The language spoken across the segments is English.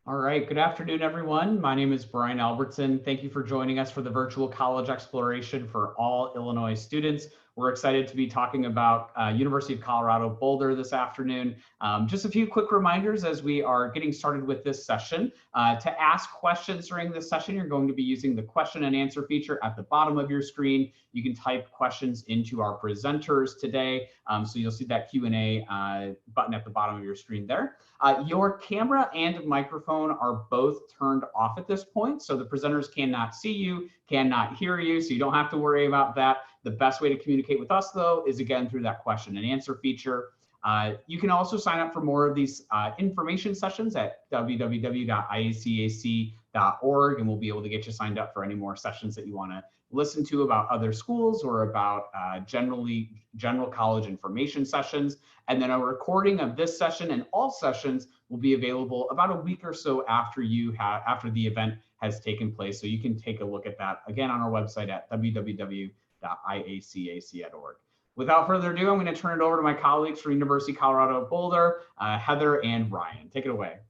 All right, good afternoon, everyone. My name is Brian Albertson. Thank you for joining us for the virtual college exploration for all Illinois students. We're excited to be talking about University of Colorado Boulder this afternoon. Just a few quick reminders as we are getting started with this session. To ask questions during this session, you're going to be using the question and answer feature at the bottom of your screen. You can type questions into our presenters today. So you'll see that Q&A button at the bottom of your screen there. Your camera and microphone are both turned off at this point, so the presenters cannot see you, cannot hear you, so you don't have to worry about that. The best way to communicate with us, though, is again through that question and answer feature. You can also sign up for more of these information sessions at www.iacac.org, and we'll be able to get you signed up for any more sessions that you want to listen to about other schools or about general college information sessions. And then a recording of this session and all sessions will be available about a week or so after the event has taken place. So you can take a look at that again on our website at www.iacac.org. Without further ado, I'm going to turn it over to my colleagues from University of Colorado Boulder, Heather and Ryan. Take it away.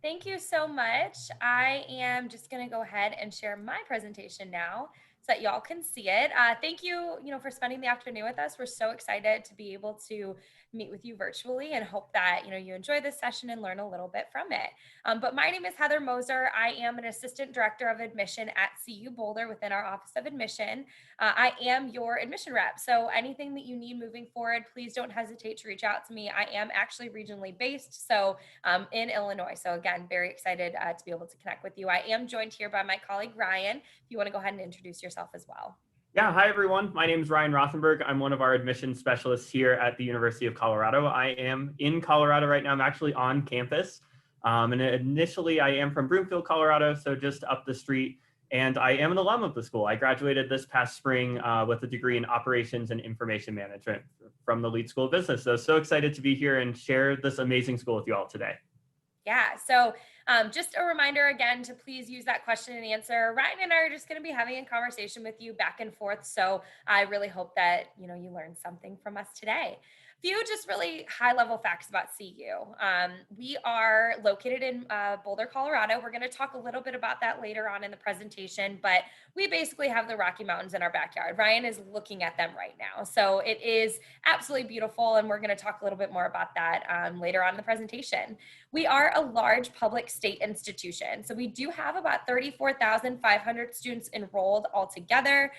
Thank you so much. I am just going to go ahead and share my presentation now so that y'all can see it. Thank you, for spending the afternoon with us. We're so excited to be able to meet with you virtually and hope that, you enjoy this session and learn a little bit from it. But my name is Heather Moser. I am an assistant director of admission at CU Boulder within our Office of Admission. I am your admission rep. So anything that you need moving forward, please don't hesitate to reach out to me. I am actually regionally based, so in Illinois. So again, very excited to be able to connect with you. I am joined here by my colleague, Ryan. If you want to go ahead and introduce yourself as well. Yeah, hi everyone. My name is Ryan Rothenberg. I'm one of our admissions specialists here at the University of Colorado. I am in Colorado right now. I'm actually on campus. And initially I am from Broomfield, Colorado, so just up the street. And I am an alum of the school. I graduated this past spring with a degree in operations and information management from the Leeds School of Business. So excited to be here and share this amazing school with you all today. Yeah, so just a reminder again to please use that question and answer. Ryan and I are just going to be having a conversation with you back and forth. So I really hope that, you learned something from us today. Few just really high level facts about CU. We are located in Boulder, Colorado. We're going to talk a little bit about that later on in the presentation, but we basically have the Rocky Mountains in our backyard. Ryan is looking at them right now. So it is absolutely beautiful. And we're going to talk a little bit more about that later on in the presentation. We are a large public state institution. So we do have about 34,500 students enrolled altogether.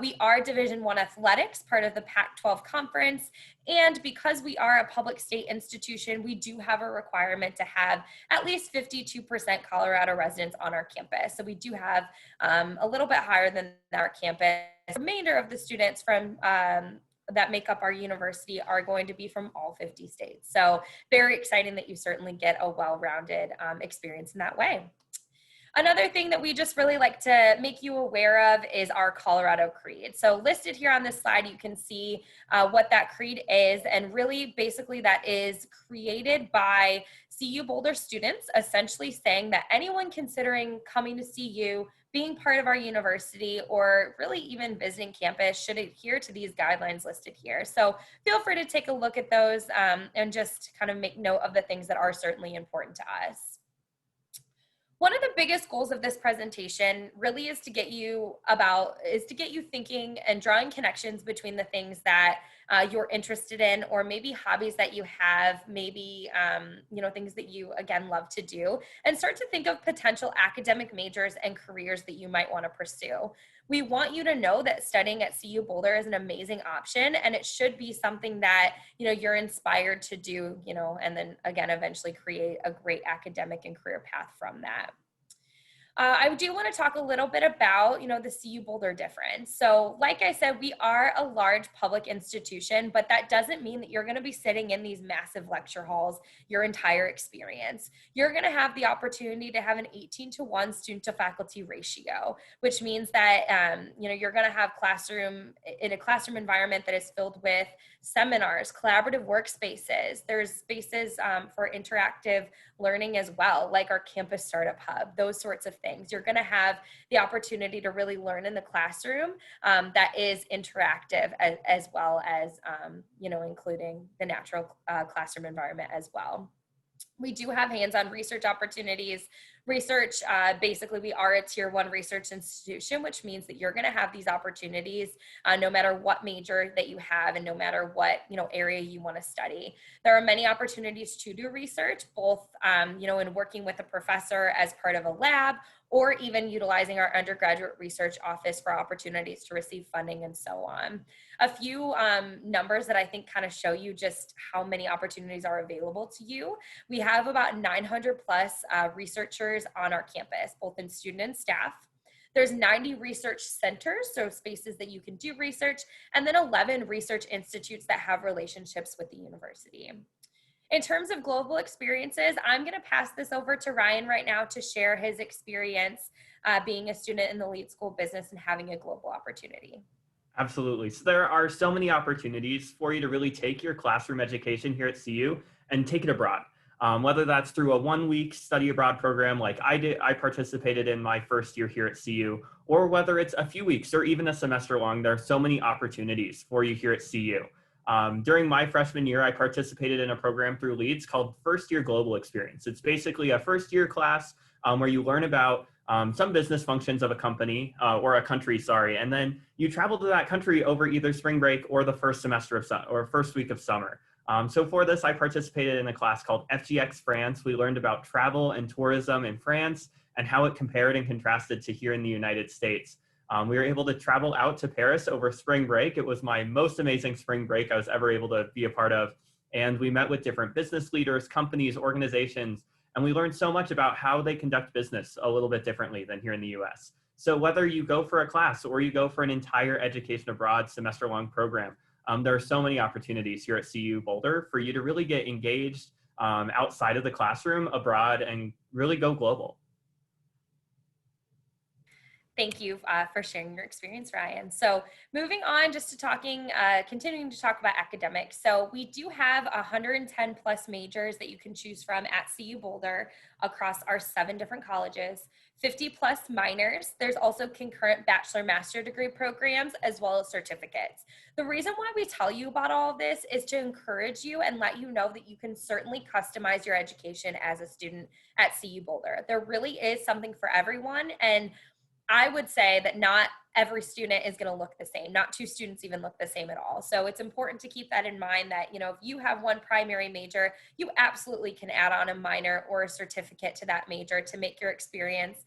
We are Division I athletics, part of the Pac-12 conference. And because we are a public state institution, we do have a requirement to have at least 52% Colorado residents on our campus. So we do have a little bit higher than our campus. The remainder of the students from that make up our university are going to be from all 50 states. So very exciting that you certainly get a well-rounded experience in that way. Another thing that we just really like to make you aware of is our Colorado Creed. So listed here on this slide, you can see what that creed is. And really, basically, that is created by CU Boulder students, essentially saying that anyone considering coming to CU, being part of our university, or really even visiting campus should adhere to these guidelines listed here. So feel free to take a look at those and just kind of make note of the things that are certainly important to us. One of the biggest goals of this presentation really is to get you thinking and drawing connections between the things that you're interested in, or maybe hobbies that you have, maybe things that you again love to do, and start to think of potential academic majors and careers that you might want to pursue. We want you to know that studying at CU Boulder is an amazing option, and it should be something that you're inspired to do, and then again eventually create a great academic and career path from that. I do want to talk a little bit about, the CU Boulder difference. So like I said, we are a large public institution, but that doesn't mean that you're going to be sitting in these massive lecture halls your entire experience. You're going to have the opportunity to have an 18-to-1 student to faculty ratio, which means that, you're going to have a classroom environment that is filled with seminars, collaborative workspaces. There's spaces for interactive learning as well, like our campus startup hub, those sorts of things. You're going to have the opportunity to really learn in the classroom that is interactive as well as, including the natural classroom environment as well. We do have hands-on research opportunities. Research, basically we are a tier 1 research institution, which means that you're going to have these opportunities no matter what major that you have and no matter what area you want to study. There are many opportunities to do research, both in working with a professor as part of a lab, or even utilizing our undergraduate research office for opportunities to receive funding and so on. A few numbers that I think kind of show you just how many opportunities are available to you. We have about 900 plus researchers on our campus, both in student and staff. There's 90 research centers, so spaces that you can do research, and then 11 research institutes that have relationships with the university. In terms of global experiences, I'm going to pass this over to Ryan right now to share his experience being a student in the lead school business and having a global opportunity. Absolutely. So there are so many opportunities for you to really take your classroom education here at CU and take it abroad. Whether that's through a 1-week study abroad program like I participated in my first year here at CU, or whether it's a few weeks or even a semester long, there are so many opportunities for you here at CU. During my freshman year, I participated in a program through Leeds called First Year Global Experience. It's basically a first year class where you learn about some business functions of a company or a country, and then you travel to that country over either spring break or the first semester of or first week of summer. So for this, I participated in a class called FGX France. We learned about travel and tourism in France and how it compared and contrasted to here in the United States. We were able to travel out to Paris over spring break. It was my most amazing spring break I was ever able to be a part of. And we met with different business leaders, companies, organizations, and we learned so much about how they conduct business a little bit differently than here in the US. So whether you go for a class or you go for an entire education abroad semester-long program, there are so many opportunities here at CU Boulder for you to really get engaged outside of the classroom, abroad, and really go global. Thank you for sharing your experience, Ryan. So moving on just to continuing to talk about academics. So we do have 110 plus majors that you can choose from at CU Boulder across our 7 different colleges, 50 plus minors. There's also concurrent bachelor-master degree programs as well as certificates. The reason why we tell you about all of this is to encourage you and let you know that you can certainly customize your education as a student at CU Boulder. There really is something for everyone, and I would say that not every student is going to look the same. Not 2 students even look the same at all. So it's important to keep that in mind that, if you have one primary major, you absolutely can add on a minor or a certificate to that major to make your experience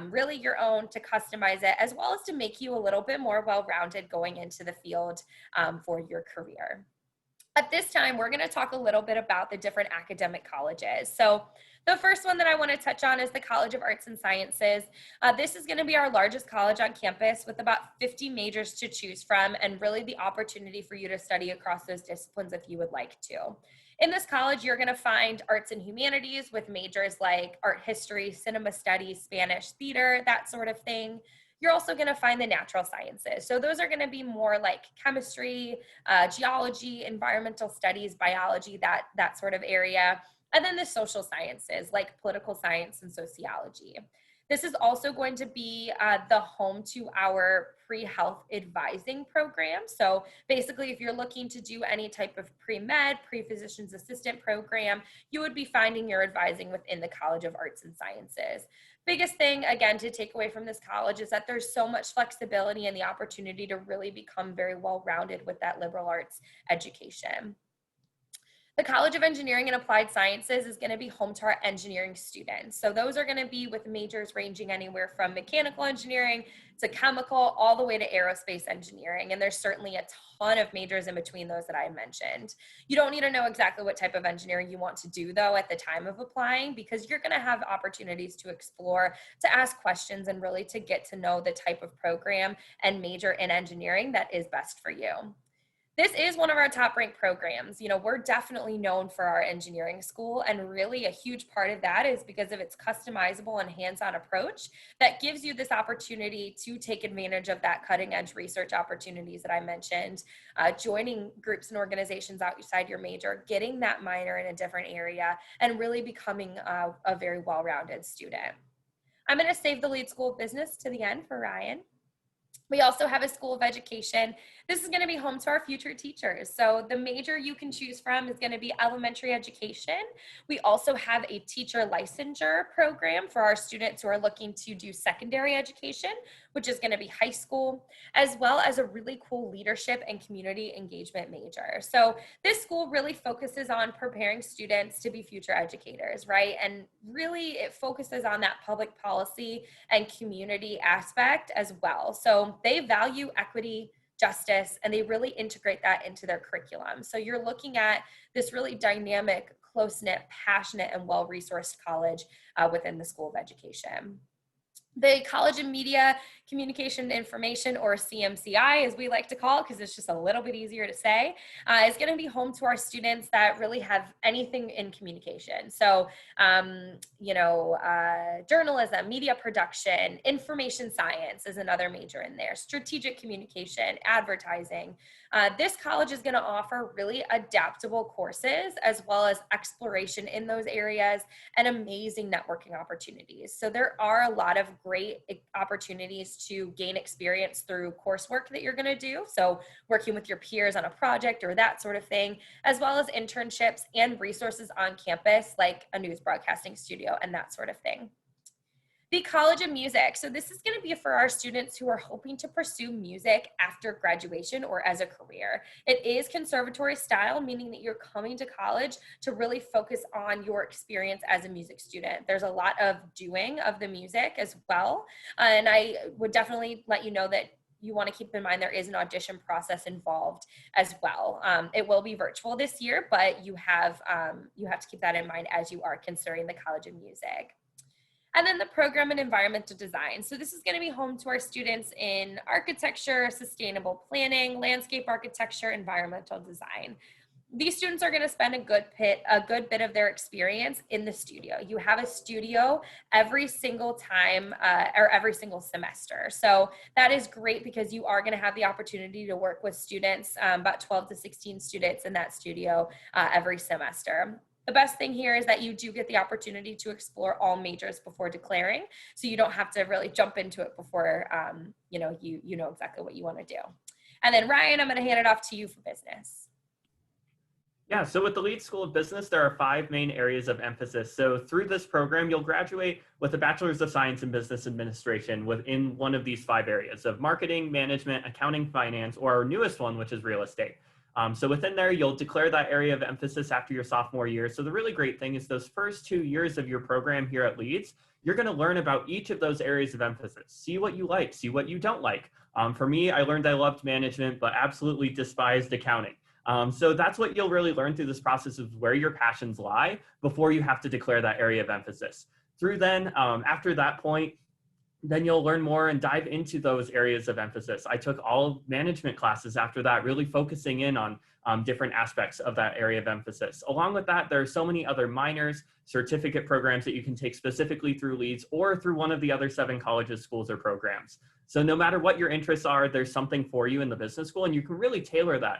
really your own, to customize it, as well as to make you a little bit more well-rounded going into the field for your career. At this time, we're going to talk a little bit about the different academic colleges. So the first one that I want to touch on is the College of Arts and Sciences. This is going to be our largest college on campus with about 50 majors to choose from, and really the opportunity for you to study across those disciplines if you would like to. In this college, you're going to find arts and humanities with majors like art history, cinema studies, Spanish, theater, that sort of thing. You're also going to find the natural sciences. So those are going to be more like chemistry, geology, environmental studies, biology, that sort of area. And then the social sciences like political science and sociology. This is also going to be the home to our pre-health advising program. So basically, if you're looking to do any type of pre-med, pre-physician's assistant program, you would be finding your advising within the College of Arts and Sciences. Biggest thing, again, to take away from this college is that there's so much flexibility and the opportunity to really become very well-rounded with that liberal arts education. The College of Engineering and Applied Sciences is going to be home to our engineering students. So those are going to be with majors ranging anywhere from mechanical engineering to chemical, all the way to aerospace engineering. And there's certainly a ton of majors in between those that I mentioned. You don't need to know exactly what type of engineering you want to do, though, at the time of applying, because you're going to have opportunities to explore, to ask questions, and really to get to know the type of program and major in engineering that is best for you. This is one of our top ranked programs. We're definitely known for our engineering school, and really a huge part of that is because of its customizable and hands-on approach that gives you this opportunity to take advantage of that cutting edge research opportunities that I mentioned, joining groups and organizations outside your major, getting that minor in a different area, and really becoming a very well-rounded student. I'm going to save the lead school of business to the end for Ryan. We also have a School of Education This is going to be home to our future teachers. So the major you can choose from is going to be elementary education. We also have a teacher licensure program for our students who are looking to do secondary education, which is going to be high school, as well as a really cool leadership and community engagement major. So this school really focuses on preparing students to be future educators, right? And really it focuses on that public policy and community aspect as well. So they value equity, justice, and they really integrate that into their curriculum. So you're looking at this really dynamic, close-knit, passionate, and well-resourced college within the School of Education. The College of Media, Communication and Information, or CMCI, as we like to call it, because it's just a little bit easier to say, is going to be home to our students that really have anything in communication. So, journalism, media production, information science is another major in there, strategic communication, advertising. This college is going to offer really adaptable courses as well as exploration in those areas and amazing networking opportunities. So there are a lot of great opportunities to gain experience through coursework that you're going to do. So working with your peers on a project or that sort of thing, as well as internships and resources on campus like a news broadcasting studio and that sort of thing. The College of Music. So this is going to be for our students who are hoping to pursue music after graduation or as a career. It is conservatory style, meaning that you're coming to college to really focus on your experience as a music student. There's a lot of doing of the music as well. And I would definitely let you know that you want to keep in mind there is an audition process involved as well. It will be virtual this year, but you have to keep that in mind as you are considering the College of Music. And then the program in environmental design. So this is going to be home to our students in architecture, sustainable planning, landscape architecture, environmental design. These students are going to spend a good bit of their experience in the studio. You have a studio every single time or every single semester. So that is great because you are going to have the opportunity to work with students, about 12 to 16 students in that studio every semester. The best thing here is that you do get the opportunity to explore all majors before declaring, so you don't have to really jump into it before you know exactly what you want to do. And then Ryan, I'm going to hand it off to you for business. Yeah, so with the Leeds School of Business, there are 5 main areas of emphasis. So through this program, you'll graduate with a Bachelor's of Science in Business Administration within one of these 5 areas of marketing, management, accounting, finance, or our newest one, which is real estate. So within there, you'll declare that area of emphasis after your sophomore year. So the really great thing is those first 2 years of your program here at Leeds, you're going to learn about each of those areas of emphasis. See what you like, see what you don't like. For me, I learned I loved management, but absolutely despised accounting. So that's what you'll really learn through this process of where your passions lie before you have to declare that area of emphasis. Through then, after that point, then you'll learn more and dive into those areas of emphasis. I took all management classes after that, really focusing in on different aspects of that area of emphasis. Along with that, there are so many other minors, certificate programs that you can take specifically through Leeds or through one of the other 7 colleges, schools, or programs. So no matter what your interests are, there's something for you in the business school, and you can really tailor that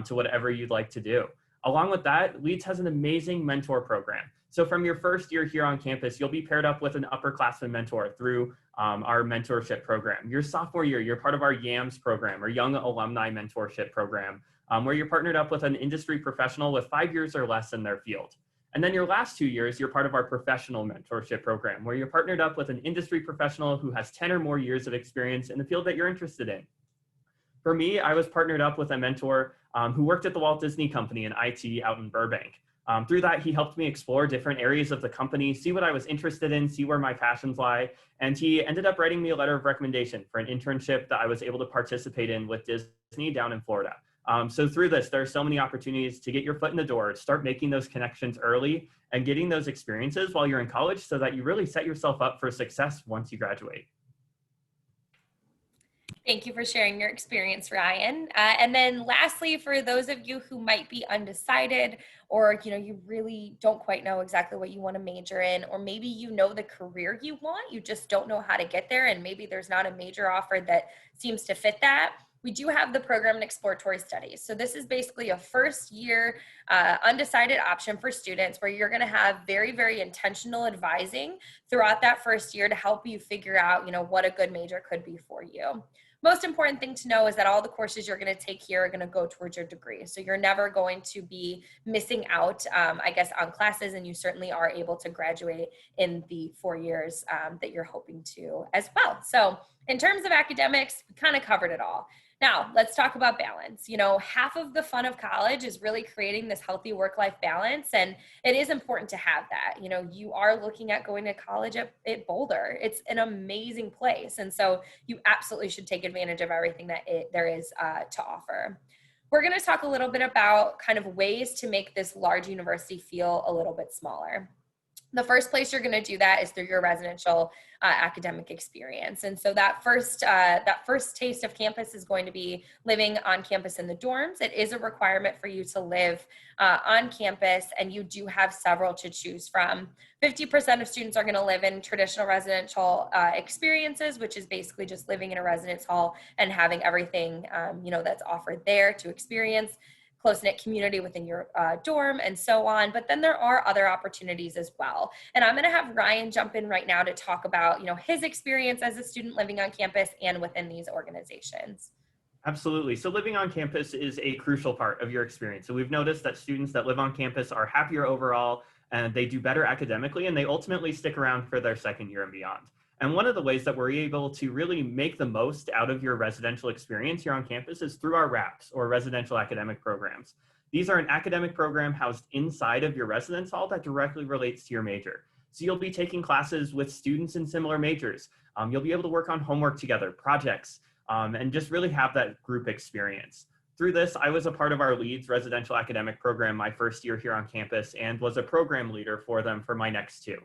to whatever you'd like to do. Along with that, Leeds has an amazing mentor program. So from your first year here on campus, you'll be paired up with an upperclassman mentor through our mentorship program. Your sophomore year, you're part of our YAMS program, or Young Alumni Mentorship Program, where you're partnered up with an industry professional with 5 years or less in their field. And then your last 2 years, you're part of our professional mentorship program, where you're partnered up with an industry professional who has 10 or more years of experience in the field that you're interested in. For me, I was partnered up with a mentor who worked at the Walt Disney Company in IT out in Burbank. Through that, he helped me explore different areas of the company, see what I was interested in, see where my passions lie, and he ended up writing me a letter of recommendation for an internship that I was able to participate in with Disney down in Florida. So through this, there are so many opportunities to get your foot in the door, start making those connections early, and getting those experiences while you're in college so that you really set yourself up for success once you graduate. Thank you for sharing your experience, Ryan. And then lastly, for those of you who might be undecided, or you really don't quite know exactly what you want to major in, or maybe you know the career you want, you just don't know how to get there, and maybe there's not a major offer that seems to fit that, we do have the program in exploratory studies. So this is basically a first year undecided option for students where you're going to have very, very intentional advising throughout that first year to help you figure out, what a good major could be for you. most important thing to know is that all the courses you're going to take here are going to go towards your degree. So you're never going to be missing out, I guess, on classes, and you certainly are able to graduate in the 4 years that you're hoping to as well. So in terms of academics, we kind of covered it all. Now, let's talk about balance. You know, half of the fun of college is really creating this healthy work-life balance, and it is important to have that. You know, you are looking at going to college at Boulder. It's an amazing place, and so you absolutely should take advantage of everything that there is to offer. We're going to talk a little bit about kind of ways to make this large university feel a little bit smaller. The first place you're going to do that is through your residential academic experience. And so that first taste of campus is going to be living on campus in the dorms. It is a requirement for you to live on campus, and you do have several to choose from. 50% of students are going to live in traditional residential experiences, which is basically just living in a residence hall and having everything that's offered there to experience. Close-knit community within your dorm and so on. But then there are other opportunities as well. And I'm going to have Ryan jump in right now to talk about, his experience as a student living on campus and within these organizations. Absolutely. So living on campus is a crucial part of your experience. So we've noticed that students that live on campus are happier overall, and they do better academically, and they ultimately stick around for their second year and beyond. And one of the ways that we're able to really make the most out of your residential experience here on campus is through our RAPs, or residential academic programs. These are an academic program housed inside of your residence hall that directly relates to your major. So you'll be taking classes with students in similar majors. You'll be able to work on homework together, projects, and just really have that group experience. Through this, I was a part of our LEADS residential academic program my first year here on campus, and was a program leader for them for my next two.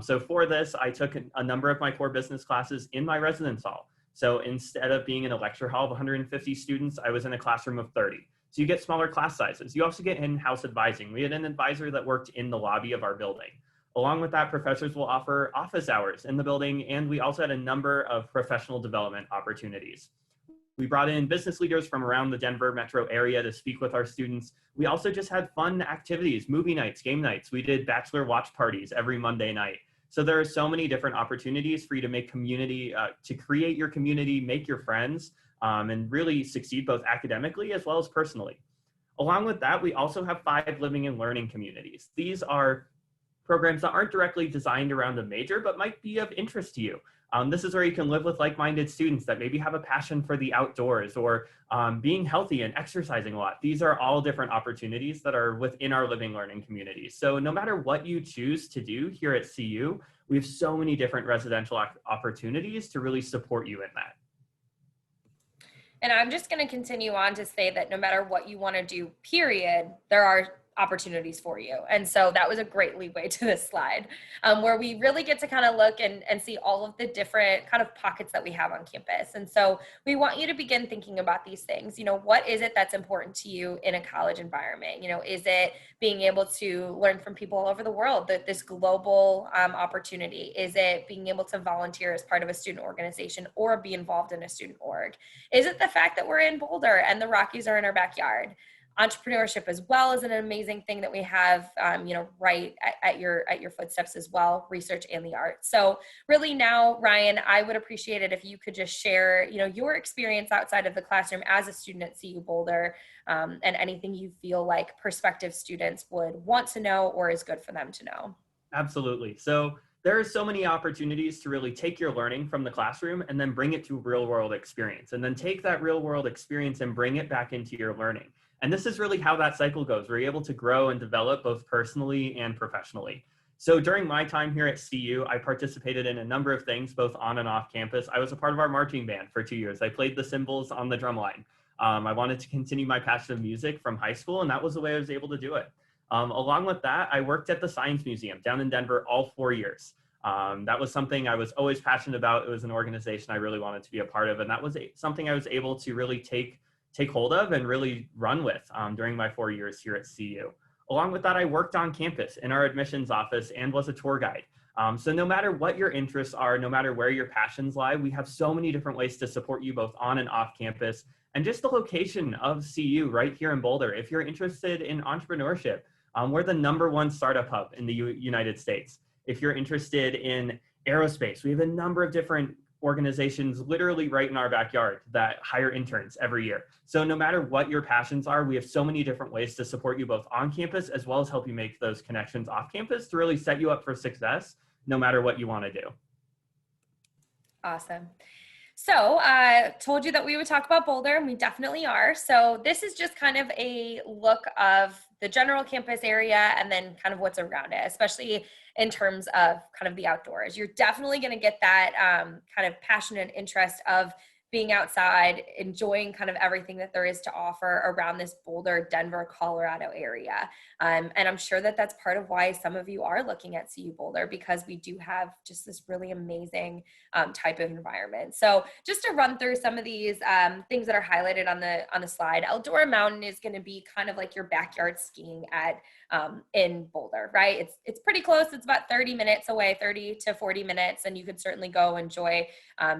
So for this, I took a number of my core business classes in my residence hall. So instead of being in a lecture hall of 150 students, I was in a classroom of 30. So you get smaller class sizes. You also get in-house advising. We had an advisor that worked in the lobby of our building. Along with that, professors will offer office hours in the building, and we also had a number of professional development opportunities. We brought in business leaders from around the Denver metro area to speak with our students. We also just had fun activities, movie nights, game nights. We did bachelor watch parties every Monday night. So there are so many different opportunities for you to make community, to create your community, make your friends, and really succeed both academically as well as personally. Along with that, we also have 5 living and learning communities. These are programs that aren't directly designed around a major, but might be of interest to you. This is where you can live with like-minded students that maybe have a passion for the outdoors, or being healthy and exercising a lot. These are all different opportunities that are within our living learning communities. So no matter what you choose to do here at CU, we have so many different residential opportunities to really support you in that. And I'm just going to continue on to say that no matter what you want to do, period, there are opportunities for you. And so that was a great leeway to this slide, where we really get to kind of look and see all of the different kind of pockets that we have on campus. And so we want you to begin thinking about these things. What is it that's important to you in a college environment? Is it being able to learn from people all over the world, this global opportunity? Is it being able to volunteer as part of a student organization or be involved in a student org? Is it the fact that we're in Boulder and the Rockies are in our backyard? Entrepreneurship as well is an amazing thing that we have, right at your footsteps as well, research and the arts. So really now, Ryan, I would appreciate it if you could just share, your experience outside of the classroom as a student at CU Boulder, and anything you feel like prospective students would want to know or is good for them to know. Absolutely. So there are so many opportunities to really take your learning from the classroom and then bring it to real world experience, and then take that real world experience and bring it back into your learning. And this is really how that cycle goes. We're able to grow and develop both personally and professionally. So during my time here at CU, I participated in a number of things, both on and off campus. I was a part of our marching band for 2 years. I played the cymbals on the drum line. I wanted to continue my passion of music from high school, and that was the way I was able to do it. Along with that, I worked at the Science Museum down in Denver all 4 years. That was something I was always passionate about. It was an organization I really wanted to be a part of, and that was something I was able to really take hold of and really run with during my 4 years here at CU. Along with that, I worked on campus in our admissions office and was a tour guide. So no matter what your interests are, no matter where your passions lie, we have so many different ways to support you both on and off campus. And just the location of CU right here in Boulder. If you're interested in entrepreneurship, we're the #1 startup hub in the United States. If you're interested in aerospace, we have a number of different organizations literally right in our backyard that hire interns every year. So no matter what your passions are, we have so many different ways to support you both on campus as well as help you make those connections off campus to really set you up for success, no matter what you want to do. Awesome. So I told you that we would talk about Boulder, and we definitely are. So this is just kind of a look of the general campus area and then kind of what's around it, especially in terms of kind of the outdoors. You're definitely going to get that kind of passion and interest of being outside, enjoying kind of everything that there is to offer around this Boulder, Denver, Colorado area. And I'm sure that that's part of why some of you are looking at CU Boulder, because we do have just this really amazing type of environment. So just to run through some of these things that are highlighted on the slide, Eldora Mountain is going to be kind of like your backyard skiing at in Boulder, right? It's pretty close. It's about 30 minutes away, 30 to 40 minutes, and you could certainly go enjoy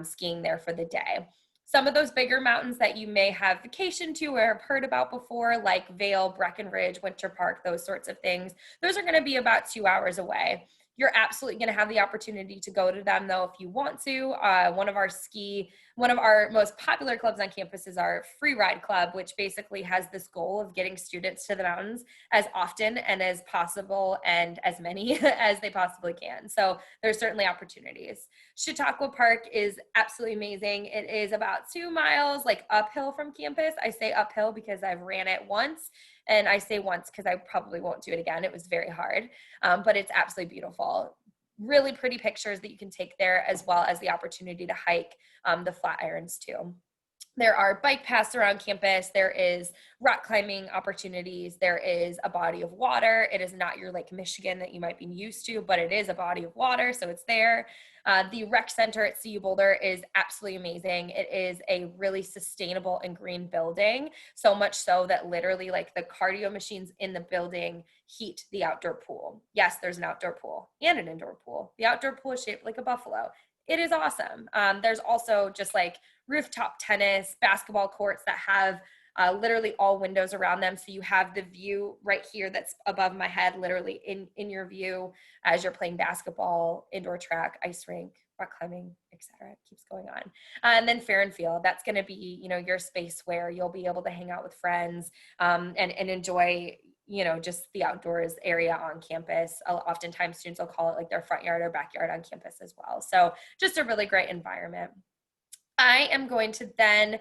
skiing there for the day. Some of those bigger mountains that you may have vacationed to or have heard about before, like Vail, Breckenridge, Winter Park, those sorts of things, those are going to be about 2 hours away. You're absolutely going to have the opportunity to go to them, though, if you want to. One of our most popular clubs on campus is our Free Ride Club, which basically has this goal of getting students to the mountains as often and as possible and as many as they possibly can. So there's certainly opportunities. Chautauqua Park is absolutely amazing. It is about 2 miles like uphill from campus. I say uphill because I've ran it once. And I say once because I probably won't do it again. It was very hard, but it's absolutely beautiful. Really pretty pictures that you can take there, as well as the opportunity to hike the Flatirons too. There are bike paths around campus. There is rock climbing opportunities. There is a body of water. It is not your Lake Michigan that you might be used to, but it is a body of water, so it's there. The rec center at CU Boulder is absolutely amazing. It is a really sustainable and green building, so much so that literally like the cardio machines in the building heat the outdoor pool. Yes, there's an outdoor pool and an indoor pool. The outdoor pool is shaped like a buffalo. It is awesome. There's also just like rooftop tennis, basketball courts that have literally all windows around them. So you have the view right here that's above my head, literally in your view as you're playing basketball, indoor track, ice rink, rock climbing, etc. It keeps going on. And then Fair and Field, that's going to be, your space where you'll be able to hang out with friends and enjoy, just the outdoors area on campus. Oftentimes students will call it like their front yard or backyard on campus as well. So just a really great environment. I am going to then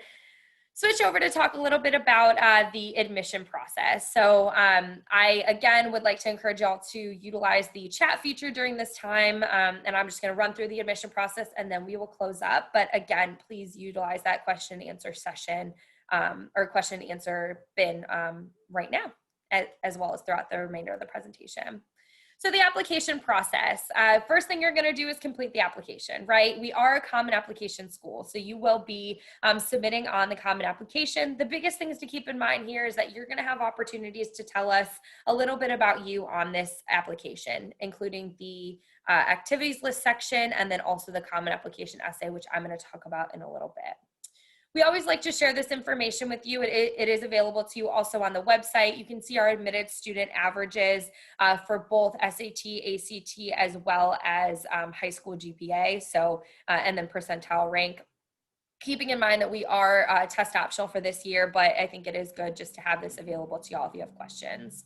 switch over to talk a little bit about the admission process. So I, again, would like to encourage y'all to utilize the chat feature during this time. And I'm just going to run through the admission process and then we will close up. But again, please utilize that question and answer session or question and answer bin right now, as well as throughout the remainder of the presentation. So the application process, first thing you're going to do is complete the application, right? We are a common application school, so you will be submitting on the common application. The biggest things to keep in mind here is that you're going to have opportunities to tell us a little bit about you on this application, including the activities list section and then also the common application essay, which I'm going to talk about in a little bit. We always like to share this information with you. It is available to you also on the website. You can see our admitted student averages for both SAT, ACT, as well as high school GPA, so and then percentile rank. Keeping in mind that we are test optional for this year, but I think it is good just to have this available to y'all if you have questions.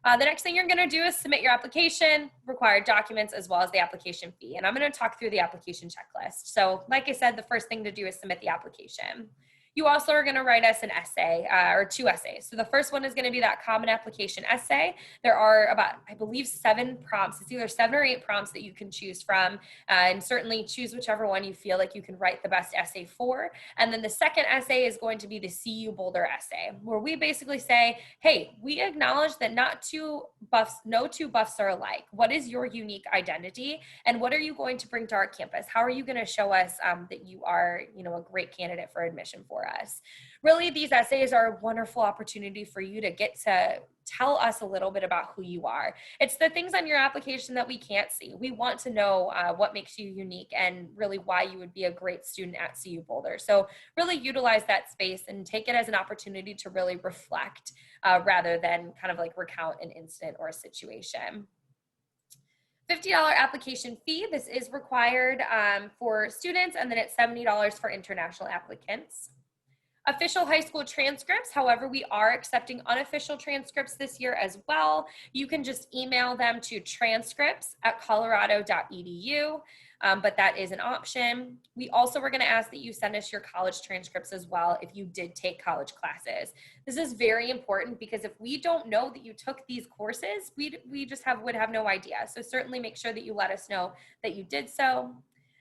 The next thing you're going to do is submit your application, required documents, as well as the application fee. And I'm going to talk through the application checklist. So like I said, the first thing to do is submit the application. You also are going to write us an essay or 2 essays. So the first one is going to be that common application essay. There are about, I believe, 7 prompts. It's either 7 or 8 prompts that you can choose from, and certainly choose whichever one you feel like you can write the best essay for. And then the second essay is going to be the CU Boulder essay, where we basically say, hey, we acknowledge that no two buffs are alike. What is your unique identity? And what are you going to bring to our campus? How are you going to show us that you are, a great candidate for admission for us? Really, these essays are a wonderful opportunity for you to get to tell us a little bit about who you are. It's the things on your application that we can't see. We want to know what makes you unique and really why you would be a great student at CU Boulder. So really utilize that space and take it as an opportunity to really reflect rather than kind of like recount an incident or a situation. $50 application fee. This is required for students, and then it's $70 for international applicants. Official high school transcripts, however, we are accepting unofficial transcripts this year as well. You can just email them to transcripts@colorado.edu, but that is an option. We also were going to ask that you send us your college transcripts as well if you did take college classes. This is very important because if we don't know that you took these courses, we just would have no idea. So certainly make sure that you let us know that you did so.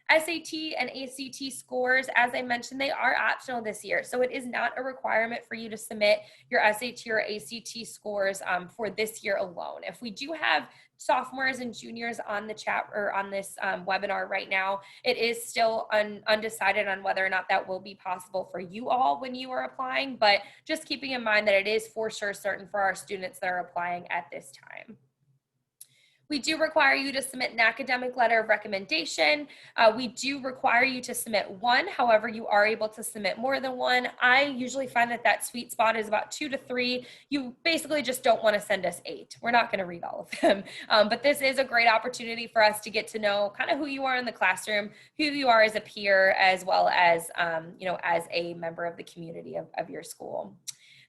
SAT and ACT scores, as I mentioned, they are optional this year. So it is not a requirement for you to submit your SAT or ACT scores for this year alone. If we do have sophomores and juniors on the chat or on this webinar right now, it is still undecided on whether or not that will be possible for you all when you are applying, but just keeping in mind that it is for sure certain for our students that are applying at this time. We do require you to submit an academic letter of recommendation. We do require you to submit one. However, you are able to submit more than one. I usually find that that sweet spot is about 2 to 3. You basically just don't want to send us 8. We're not going to read all of them. But this is a great opportunity for us to get to know kind of who you are in the classroom, who you are as a peer, as well as, as a member of the community of your school.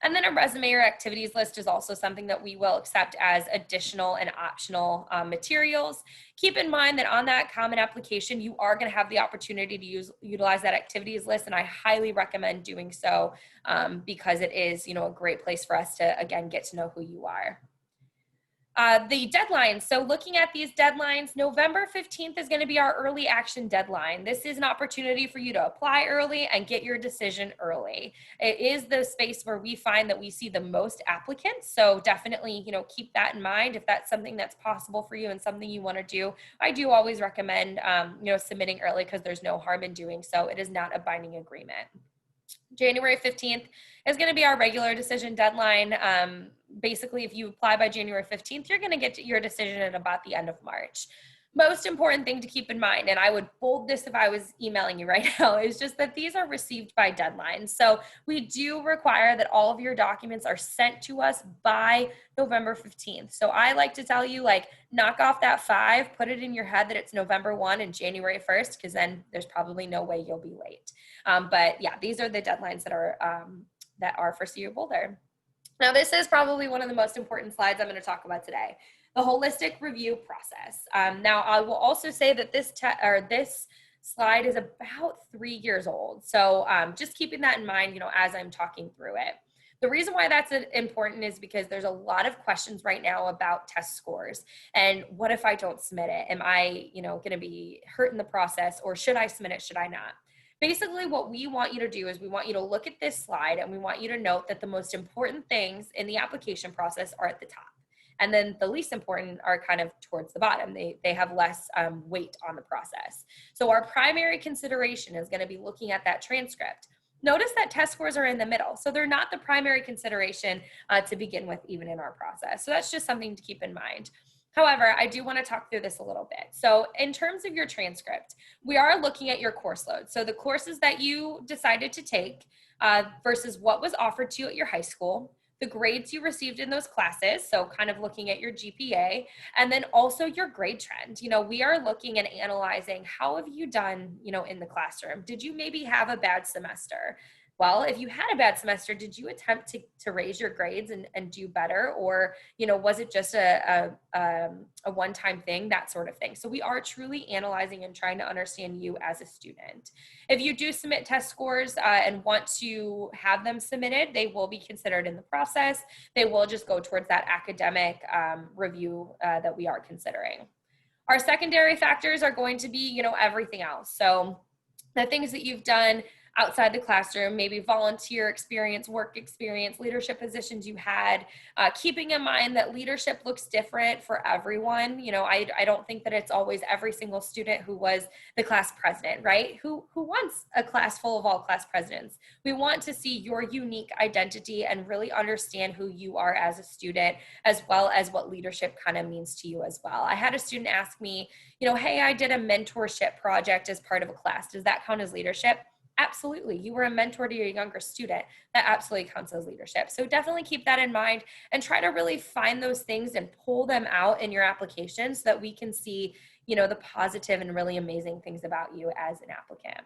And then a resume or activities list is also something that we will accept as additional and optional materials. Keep in mind that on that common application, you are going to have the opportunity to utilize that activities list, and I highly recommend doing so because it is, a great place for us to, again, get to know who you are. The deadlines. So looking at these deadlines, November 15th is going to be our early action deadline. This is an opportunity for you to apply early and get your decision early. It is the space where we find that we see the most applicants. So definitely, keep that in mind. If that's something that's possible for you and something you want to do, I do always recommend, submitting early because there's no harm in doing so. It is not a binding agreement. January 15th is going to be our regular decision deadline. Basically, if you apply by January 15th, you're going to get your decision at about the end of March. Most important thing to keep in mind, and I would bold this if I was emailing you right now, is just that these are received by deadline. So we do require that all of your documents are sent to us by November 15th. So I like to tell you, knock off that 5, put it in your head that it's November 1 and January 1st, because then there's probably no way you'll be late. But yeah, these are the deadlines that are foreseeable there. Now, this is probably one of the most important slides I'm going to talk about today, the holistic review process. Now, I will also say that this slide is about 3 years old. So just keeping that in mind, as I'm talking through it. The reason why that's important is because there's a lot of questions right now about test scores. And what if I don't submit it? Am I, going to be hurt in the process, or should I submit it? Should I not? Basically, what we want you to do is we want you to look at this slide and we want you to note that the most important things in the application process are at the top. And then the least important are kind of towards the bottom. They have less weight on the process. So our primary consideration is going to be looking at that transcript. Notice that test scores are in the middle. So they're not the primary consideration to begin with, even in our process. So that's just something to keep in mind. However, I do want to talk through this a little bit. So in terms of your transcript, we are looking at your course load. So the courses that you decided to take versus what was offered to you at your high school, the grades you received in those classes, so kind of looking at your GPA, and then also your grade trend. We are looking and analyzing how have you done, in the classroom. Did you maybe have a bad semester? Well, if you had a bad semester, did you attempt to raise your grades and do better? Or, was it just a one-time thing, that sort of thing? So we are truly analyzing and trying to understand you as a student. If you do submit test scores and want to have them submitted, they will be considered in the process. They will just go towards that academic review that we are considering. Our secondary factors are going to be, everything else. So the things that you've done outside the classroom, maybe volunteer experience, work experience, leadership positions you had, keeping in mind that leadership looks different for everyone. I don't think that it's always every single student who was the class president, right? Who wants a class full of all class presidents? We want to see your unique identity and really understand who you are as a student, as well as what leadership kind of means to you as well. I had a student ask me, hey, I did a mentorship project as part of a class. Does that count as leadership? Absolutely. You were a mentor to your younger student. That absolutely counts as leadership. So definitely keep that in mind and try to really find those things and pull them out in your application so that we can see, the positive and really amazing things about you as an applicant.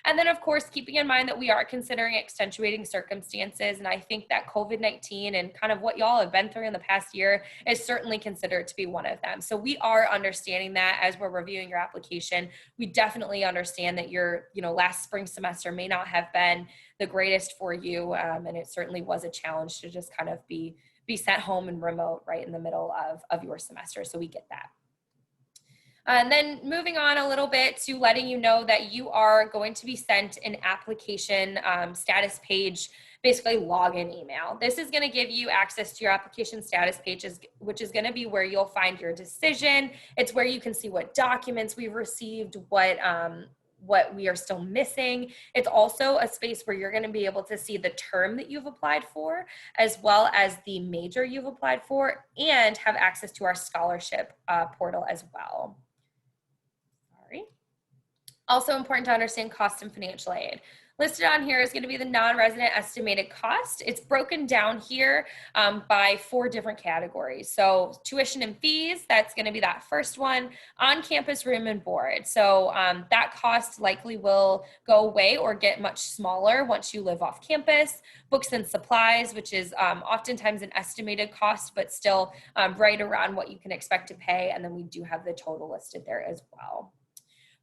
And then, of course, keeping in mind that we are considering extenuating circumstances. And I think that COVID-19 and kind of what y'all have been through in the past year is certainly considered to be one of them. So we are understanding that as we're reviewing your application. We definitely understand that your, last spring semester may not have been the greatest for you. And it certainly was a challenge to just kind of be sent home and remote right in the middle of your semester. So we get that. And then moving on a little bit to letting you know that you are going to be sent an application status page, basically login email. This is going to give you access to your application status pages, which is going to be where you'll find your decision. It's where you can see what documents we've received, what we are still missing. It's also a space where you're going to be able to see the term that you've applied for, as well as the major you've applied for, and have access to our scholarship portal as well. Also important to understand cost and financial aid. Listed on here is going to be the non-resident estimated cost. It's broken down here by 4 different categories. So tuition and fees, that's going to be that first one. On-campus room and board. So that cost likely will go away or get much smaller once you live off campus. Books and supplies, which is oftentimes an estimated cost, but still right around what you can expect to pay. And then we do have the total listed there as well.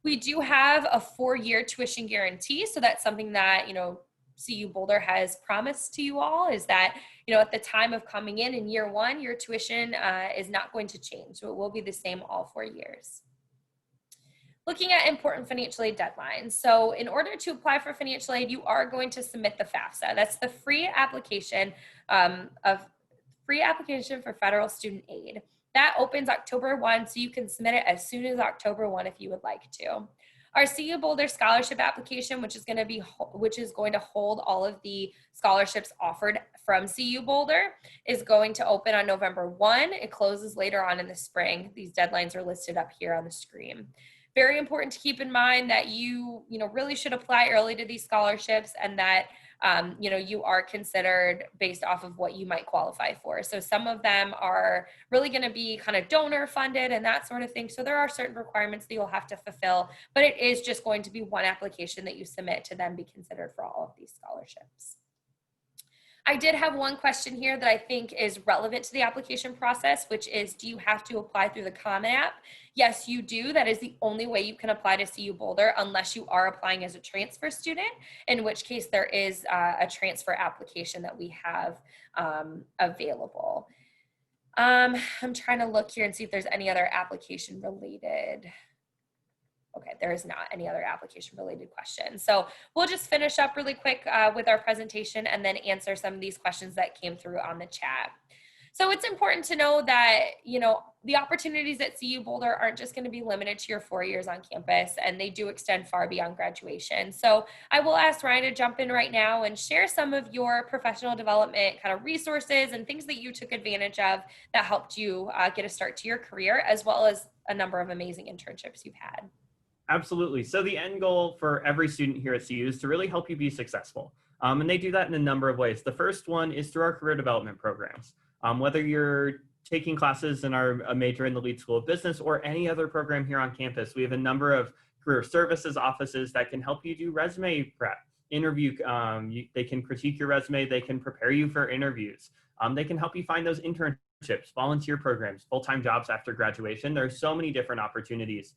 We do have a 4-year tuition guarantee. So that's something that, CU Boulder has promised to you all, is that, at the time of coming in year 1, your tuition is not going to change. So it will be the same all 4 years. Looking at important financial aid deadlines. So in order to apply for financial aid, you are going to submit the FAFSA. That's the free application for federal student aid. That opens October 1, so you can submit it as soon as October 1 if you would like to. Our CU Boulder scholarship application, which is going to hold all of the scholarships offered from CU Boulder, is going to open on November 1. It closes later on in the spring. These deadlines are listed up here on the screen. Very important to keep in mind that you really should apply early to these scholarships, and that you are considered based off of what you might qualify for. So some of them are really going to be kind of donor funded and that sort of thing. So there are certain requirements that you'll have to fulfill, but it is just going to be one application that you submit to then be considered for all of these scholarships. I did have one question here that I think is relevant to the application process, which is, do you have to apply through the Common App? Yes, you do. That is the only way you can apply to CU Boulder, unless you are applying as a transfer student, in which case there is a transfer application that we have available. I'm trying to look here and see if there's any other application related. Okay, there is not any other application related questions. So we'll just finish up really quick with our presentation and then answer some of these questions that came through on the chat. So it's important to know that, the opportunities at CU Boulder aren't just going to be limited to your 4 years on campus, and they do extend far beyond graduation. So I will ask Ryan to jump in right now and share some of your professional development kind of resources and things that you took advantage of that helped you get a start to your career, as well as a number of amazing internships you've had. Absolutely. So the end goal for every student here at CU is to really help you be successful. And they do that in a number of ways. The first one is through our career development programs. Whether you're taking classes in a major in the Lead School of Business or any other program here on campus, we have a number of career services offices that can help you do resume prep, interview. They can critique your resume. They can prepare you for interviews. They can help you find those internships, volunteer programs, full-time jobs after graduation. There are so many different opportunities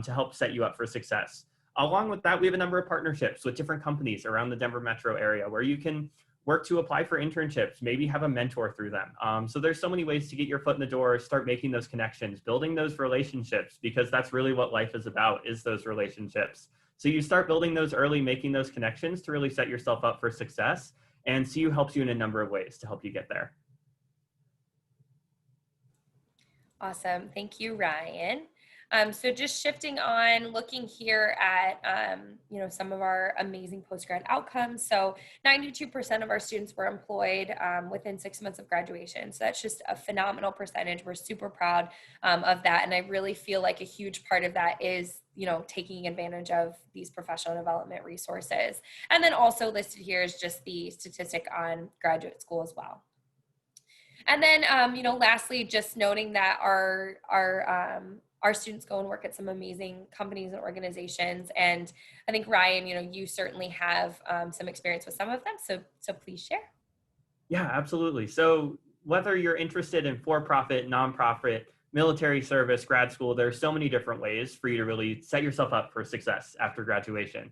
to help set you up for success. Along with that, we have a number of partnerships with different companies around the Denver metro area where you can work to apply for internships, maybe have a mentor through them. So there's so many ways to get your foot in the door, start making those connections, building those relationships, because that's really what life is about, is those relationships. So you start building those early, making those connections to really set yourself up for success. And CU helps you in a number of ways to help you get there. Awesome. Thank you, Ryan. So just shifting on, looking here at, some of our amazing post-grad outcomes. So 92% of our students were employed within 6 months of graduation. So that's just a phenomenal percentage. We're super proud of that. And I really feel like a huge part of that is, taking advantage of these professional development resources. And then also listed here is just the statistic on graduate school as well. And then, lastly, just noting that our students go and work at some amazing companies and organizations. And I think, Ryan, you certainly have some experience with some of them. So please share. Yeah, absolutely. So whether you're interested in for-profit, nonprofit, military service, grad school, there's so many different ways for you to really set yourself up for success after graduation.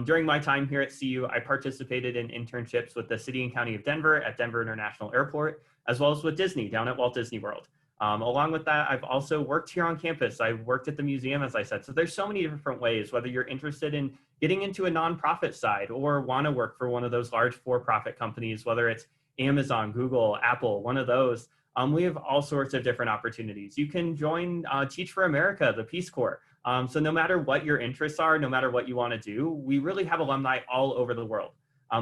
During my time here at CU, I participated in internships with the City and County of Denver at Denver International Airport, as well as with Disney down at Walt Disney World. Along with that, I've also worked here on campus. I've worked at the museum, as I said. So there's so many different ways, whether you're interested in getting into a nonprofit side or want to work for one of those large for-profit companies, whether it's Amazon, Google, Apple, one of those. We have all sorts of different opportunities. You can join Teach for America, the Peace Corps. So no matter what your interests are, no matter what you want to do, we really have alumni all over the world.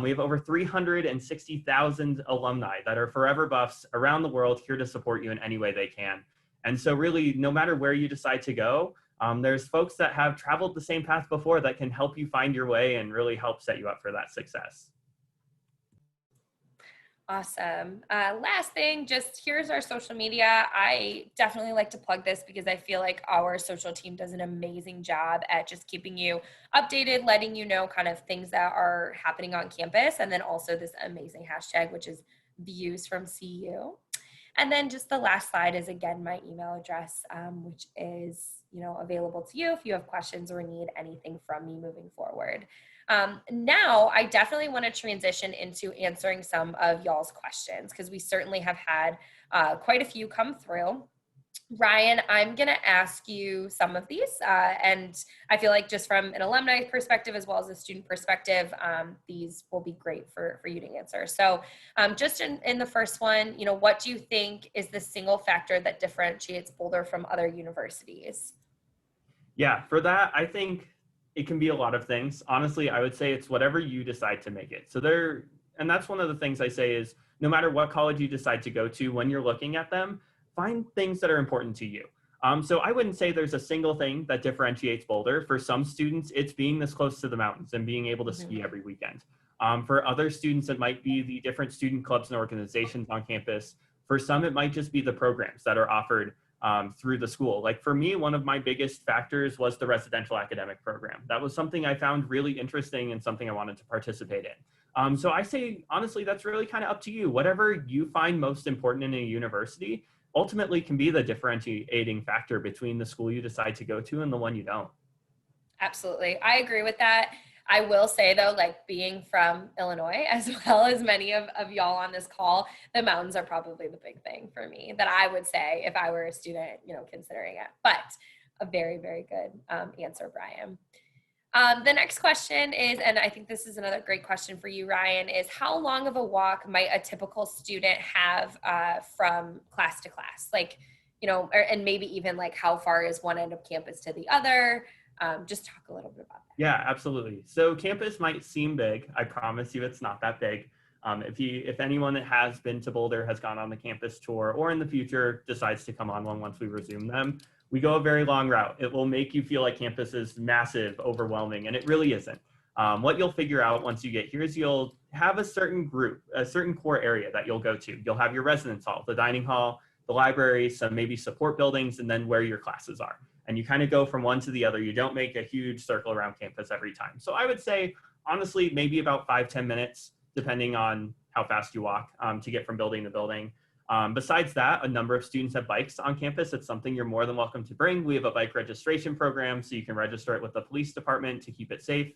We have over 360,000 alumni that are forever buffs around the world here to support you in any way they can. And so really, no matter where you decide to go, there's folks that have traveled the same path before that can help you find your way and really help set you up for that success. Awesome. Last thing, just here's our social media. I definitely like to plug this because I feel like our social team does an amazing job at just keeping you updated, letting you know kind of things that are happening on campus, and then also this amazing hashtag, which is views from CU. And then just the last slide is, again, my email address, which is, available to you if you have questions or need anything from me moving forward. Now, I definitely want to transition into answering some of y'all's questions because we certainly have had quite a few come through. Ryan, I'm going to ask you some of these, and I feel like just from an alumni perspective as well as a student perspective, these will be great for you to answer. So just in the first one, what do you think is the single factor that differentiates Boulder from other universities? Yeah, for that, I think it can be a lot of things. Honestly, I would say it's whatever you decide to make it. And that's one of the things I say is no matter what college you decide to go to, when you're looking at them, find things that are important to you. So I wouldn't say there's a single thing that differentiates Boulder. For some students, it's being this close to the mountains and being able to ski every weekend. For other students, it might be the different student clubs and organizations on campus. For some, it might just be the programs that are offered through the school. Like for me, one of my biggest factors was the residential academic program. That was something I found really interesting and something I wanted to participate in. So I say, honestly, that's really kind of up to you. Whatever you find most important in a university ultimately can be the differentiating factor between the school you decide to go to and the one you don't. Absolutely. I agree with that. I will say though, like being from Illinois, as well as many of y'all on this call, the mountains are probably the big thing for me that I would say if I were a student, considering it, but a very, very good answer, Brian. The next question is, and I think this is another great question for you, Ryan, is how long of a walk might a typical student have from class to class? Like, and maybe even like how far is one end of campus to the other? Just talk a little bit about that. Yeah, absolutely. So campus might seem big. I promise you it's not that big. If anyone that has been to Boulder has gone on the campus tour or in the future decides to come on one once we resume them, we go a very long route. It will make you feel like campus is massive, overwhelming, and it really isn't. What you'll figure out once you get here is you'll have a certain group, a certain core area that you'll go to. You'll have your residence hall, the dining hall, the library, some maybe support buildings, and then where your classes are. And you kind of go from one to the other. You don't make a huge circle around campus every time. So I would say, honestly, maybe about 5-10 minutes, depending on how fast you walk to get from building to building. Besides that, a number of students have bikes on campus. It's something you're more than welcome to bring. We have a bike registration program, so you can register it with the police department to keep it safe.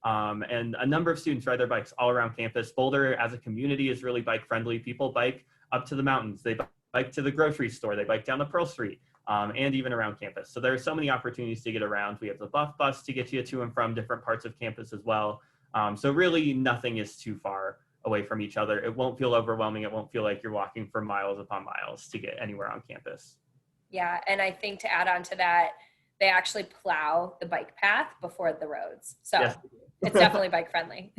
And a number of students ride their bikes all around campus. Boulder as a community is really bike friendly. People bike up to the mountains. They bike to the grocery store. They bike down the Pearl Street. And even around campus. So there are so many opportunities to get around. We have the Buff Bus to get you to and from different parts of campus as well. So really nothing is too far away from each other. It won't feel overwhelming. It won't feel like you're walking for miles upon miles to get anywhere on campus. Yeah, and I think to add on to that, they actually plow the bike path before the roads. So Yes. it's definitely bike friendly.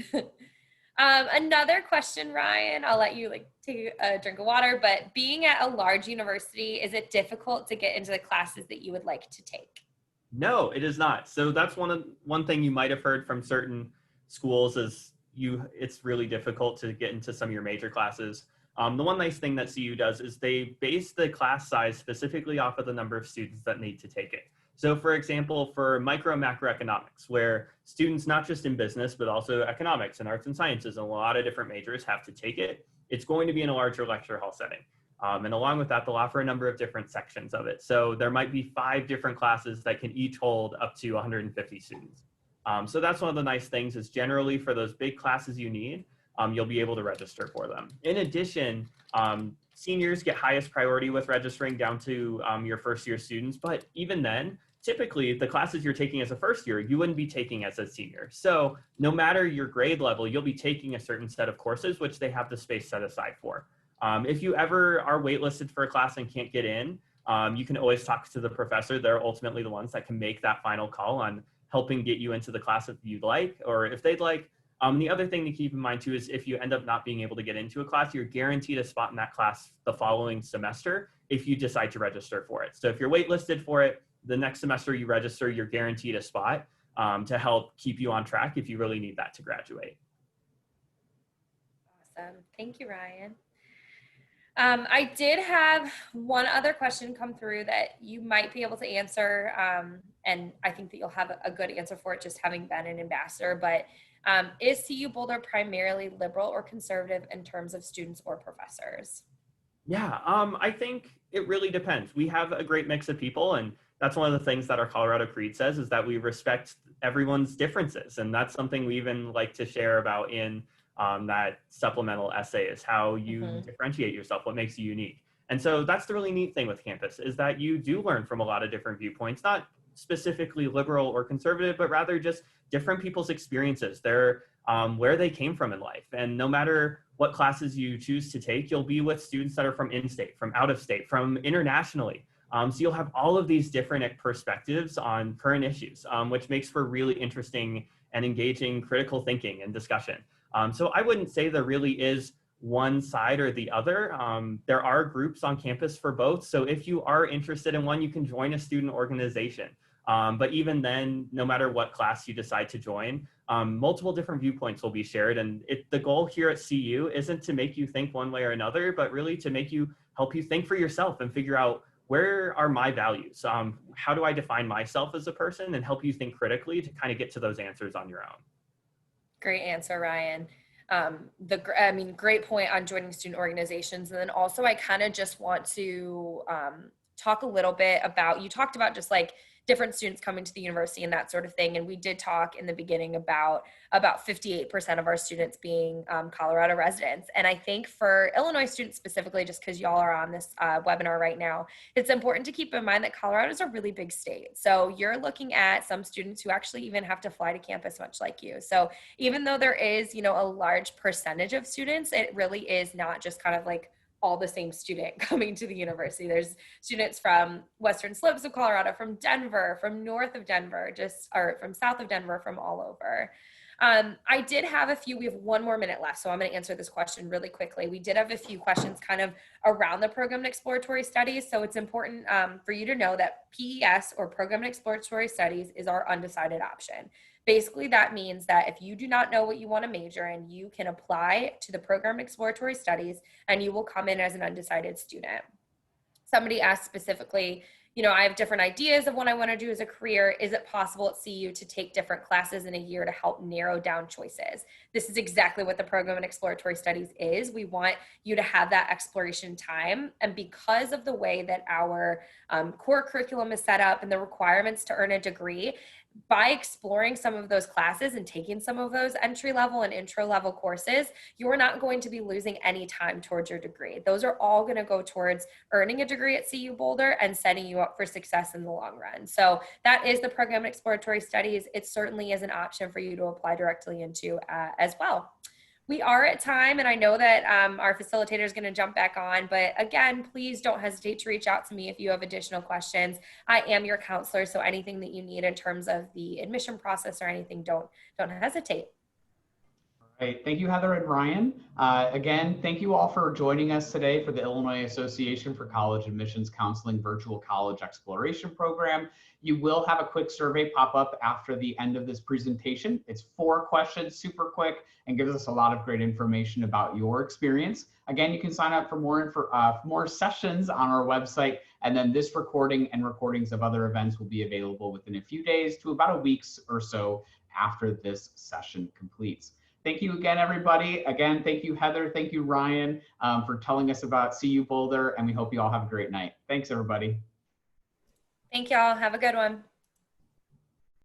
Another question, Ryan, I'll let you take a drink of water, but being at a large university, is it difficult to get into the classes that you would like to take? No, it is not. So that's one thing you might have heard from certain schools is it's really difficult to get into some of your major classes. The one nice thing that CU does is they base the class size specifically off of the number of students that need to take it. So for example, for micro and macroeconomics, where students not just in business, but also economics and arts and sciences and a lot of different majors have to take it, it's going to be in a larger lecture hall setting. And along with that, they'll offer a number of different sections of it. So there might be 5 different classes that can each hold up to 150 students. So that's one of the nice things is generally for those big classes you need, you'll be able to register for them. In addition, seniors get highest priority with registering down to your first year students. But even then, typically the classes you're taking as a first year, you wouldn't be taking as a senior. So no matter your grade level, you'll be taking a certain set of courses, which they have the space set aside for. If you ever are waitlisted for a class and can't get in, you can always talk to the professor. They're ultimately the ones that can make that final call on helping get you into the class if you'd like, or if they'd like. The other thing to keep in mind too is if you end up not being able to get into a class, you're guaranteed a spot in that class the following semester if you decide to register for it. So if you're waitlisted for it, the next semester you register, you're guaranteed a spot to help keep you on track if you really need that to graduate. Awesome. Thank you, Ryan. I did have one other question come through that you might be able to answer, and I think that you'll have a good answer for it just having been an ambassador, but is CU Boulder primarily liberal or conservative in terms of students or professors? Yeah, I think it really depends. We have a great mix of people, and that's one of the things that our Colorado Creed says is that we respect everyone's differences, and that's something we even like to share about in that supplemental essay is how you differentiate yourself, what makes you unique. And so that's the really neat thing with campus is that you do learn from a lot of different viewpoints, not specifically liberal or conservative, but rather just different people's experiences, where they came from in life. And no matter what classes you choose to take, you'll be with students that are from in-state, from out of state, from internationally. So you'll have all of these different perspectives on current issues, which makes for really interesting and engaging critical thinking and discussion. So I wouldn't say there really is one side or the other. There are groups on campus for both. So if you are interested in one, you can join a student organization. But even then, no matter what class you decide to join, multiple different viewpoints will be shared. And the goal here at CU isn't to make you think one way or another, but really to help you think for yourself and figure out where are my values? How do I define myself as a person and help you think critically to kind of get to those answers on your own. Great answer, Ryan. Great point on joining student organizations. And then also I kind of just want to talk a little bit about, you talked about just like different students coming to the university and that sort of thing. And we did talk in the beginning about 58% of our students being Colorado residents. And I think for Illinois students specifically, just because y'all are on this webinar right now, it's important to keep in mind that Colorado is a really big state. So you're looking at some students who actually even have to fly to campus, much like you. So even though there is, a large percentage of students, it really is not just kind of like all the same student coming to the university. There's students from western slopes of Colorado, from Denver, from north of Denver, or from south of Denver, from all over. I did have we have one more minute left, so I'm going to answer this question really quickly. We did have a few questions kind of around the program and exploratory studies. So it's important for you to know that PES, or program and exploratory studies, is our undecided option. Basically, that means that if you do not know what you want to major in, you can apply to the program exploratory studies and you will come in as an undecided student. Somebody asked specifically, I have different ideas of what I want to do as a career. Is it possible at CU to take different classes in a year to help narrow down choices? This is exactly what the program and exploratory studies is. We want you to have that exploration time. And because of the way that our core curriculum is set up and the requirements to earn a degree, by exploring some of those classes and taking some of those entry level and intro level courses, you're not going to be losing any time towards your degree. Those are all going to go towards earning a degree at CU Boulder and setting you up for success in the long run. So that is the program and exploratory studies. It certainly is an option for you to apply directly into as well. We are at time, and I know that our facilitator is going to jump back on, but again, please don't hesitate to reach out to me if you have additional questions. I am your counselor, so anything that you need in terms of the admission process or anything, don't hesitate. All right, thank you, Heather and Ryan. Again, thank you all for joining us today for the Illinois Association for College Admissions Counseling Virtual College Exploration Program. You will have a quick survey pop up after the end of this presentation. It's 4 questions, super quick, and gives us a lot of great information about your experience. Again, you can sign up for more sessions on our website, and then this recording and recordings of other events will be available within a few days to about a week or so after this session completes. Thank you again, everybody. Again, thank you, Heather. Thank you, Ryan, for telling us about CU Boulder, and we hope you all have a great night. Thanks, everybody. Thank y'all. Have a good one.